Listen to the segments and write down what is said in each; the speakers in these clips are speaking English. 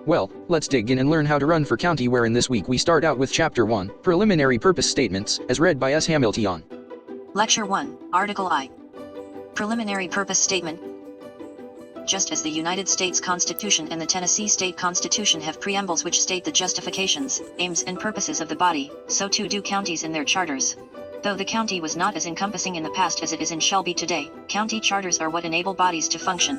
Well, let's dig in and learn how to run for county, wherein this week we start out with Chapter 1, Preliminary Purpose Statements, as read by S. Hamilton. Lecture 1, Article I. Preliminary Purpose Statement. Just as the United States Constitution and the Tennessee State Constitution have preambles which state the justifications, aims and purposes of the body, so too do counties in their charters. Though the county was not as encompassing in the past as it is in Shelby today, county charters are what enable bodies to function.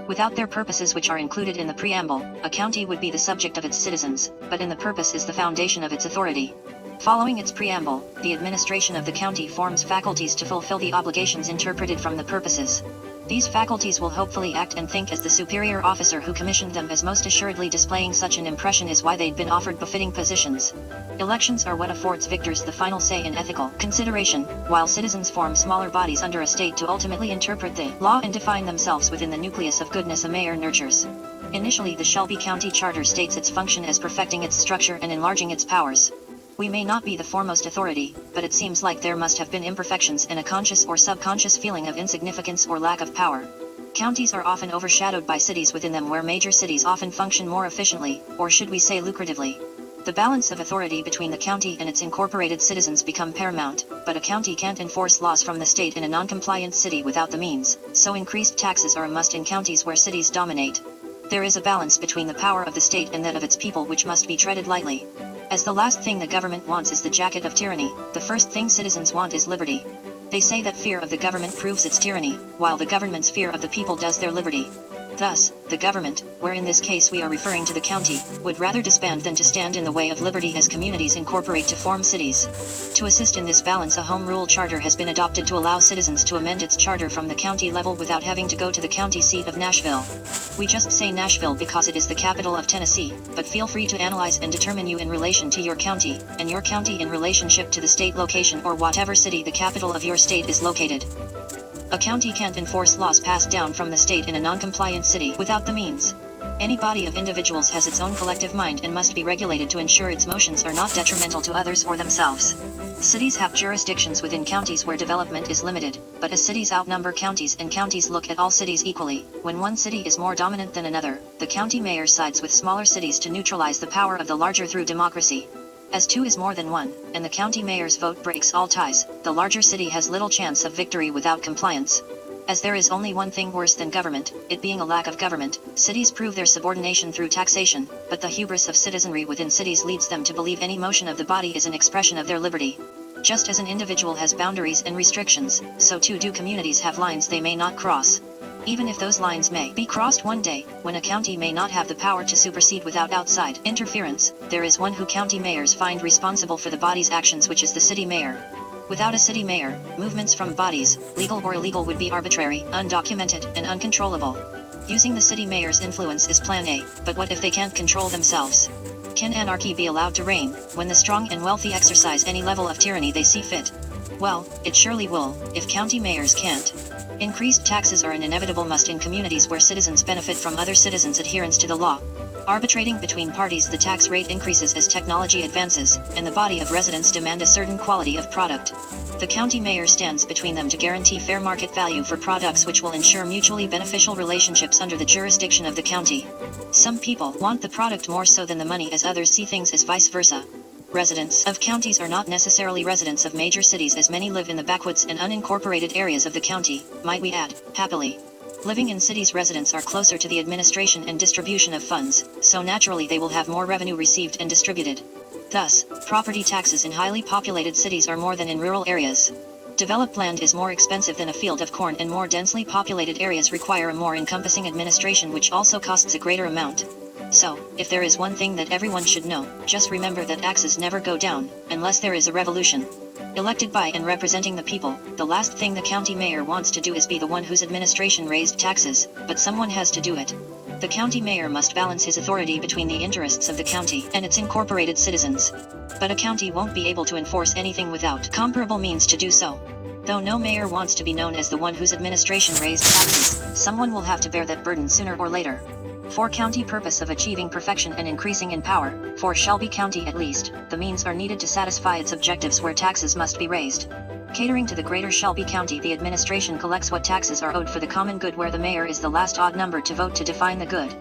Without their purposes, which are included in the preamble, a county would be the subject of its citizens, but in the purpose is the foundation of its authority. Following its preamble, the administration of the county forms faculties to fulfill the obligations interpreted from the purposes. These faculties will hopefully act and think as the superior officer who commissioned them, as most assuredly displaying such an impression is why they'd been offered befitting positions. Elections are what affords victors the final say in ethical consideration, while citizens form smaller bodies under a state to ultimately interpret the law and define themselves within the nucleus of goodness a mayor nurtures. Initially, the Shelby County Charter states its function as perfecting its structure and enlarging its powers. We may not be the foremost authority, but it seems like there must have been imperfections and a conscious or subconscious feeling of insignificance or lack of power. Counties are often overshadowed by cities within them, where major cities often function more efficiently, or should we say lucratively. The balance of authority between the county and its incorporated citizens become paramount, but a county can't enforce laws from the state in a non-compliant city without the means, so increased taxes are a must in counties where cities dominate. There is a balance between the power of the state and that of its people which must be treaded lightly. As the last thing the government wants is the jacket of tyranny, the first thing citizens want is liberty. They say that fear of the government proves its tyranny, while the government's fear of the people does their liberty. Thus, the government, where in this case we are referring to the county, would rather disband than to stand in the way of liberty as communities incorporate to form cities. To assist in this balance, a home rule charter has been adopted to allow citizens to amend its charter from the county level without having to go to the county seat of Nashville. We just say Nashville because it is the capital of Tennessee, but feel free to analyze and determine you in relation to your county, and your county in relationship to the state location or whatever city the capital of your state is located. A county can't enforce laws passed down from the state in a non-compliant city without the means. Any body of individuals has its own collective mind and must be regulated to ensure its motions are not detrimental to others or themselves. Cities have jurisdictions within counties where development is limited, but as cities outnumber counties and counties look at all cities equally, when one city is more dominant than another, the county mayor sides with smaller cities to neutralize the power of the larger through democracy. As two is more than one, and the county mayor's vote breaks all ties, the larger city has little chance of victory without compliance. As there is only one thing worse than government, it being a lack of government, cities prove their subordination through taxation, but the hubris of citizenry within cities leads them to believe any motion of the body is an expression of their liberty. Just as an individual has boundaries and restrictions, so too do communities have lines they may not cross. Even if those lines may be crossed one day, when a county may not have the power to supersede without outside interference, there is one who county mayors find responsible for the body's actions, which is the city mayor. Without a city mayor, movements from bodies, legal or illegal, would be arbitrary, undocumented, and uncontrollable. Using the city mayor's influence is plan A, but what if they can't control themselves? Can anarchy be allowed to reign, when the strong and wealthy exercise any level of tyranny they see fit? Well, it surely will, if county mayors can't. Increased taxes are an inevitable must in communities where citizens benefit from other citizens' adherence to the law. Arbitrating between parties, the tax rate increases as technology advances, and the body of residents demand a certain quality of product. The county mayor stands between them to guarantee fair market value for products which will ensure mutually beneficial relationships under the jurisdiction of the county. Some people want the product more so than the money, as others see things as vice versa. Residents of counties are not necessarily residents of major cities, as many live in the backwoods and unincorporated areas of the county, might we add, happily. Living in cities, residents are closer to the administration and distribution of funds, so naturally they will have more revenue received and distributed. Thus, property taxes in highly populated cities are more than in rural areas. Developed land is more expensive than a field of corn, and more densely populated areas require a more encompassing administration, which also costs a greater amount. So, if there is one thing that everyone should know, just remember that axes never go down, unless there is a revolution. Elected by and representing the people, the last thing the county mayor wants to do is be the one whose administration raised taxes, but someone has to do it. The county mayor must balance his authority between the interests of the county and its incorporated citizens. But a county won't be able to enforce anything without comparable means to do so. Though no mayor wants to be known as the one whose administration raised taxes, someone will have to bear that burden sooner or later. For county purpose of achieving perfection and increasing in power, for Shelby County at least, the means are needed to satisfy its objectives where taxes must be raised. Catering to the greater Shelby County, the administration collects what taxes are owed for the common good, where the mayor is the last odd number to vote to define the good.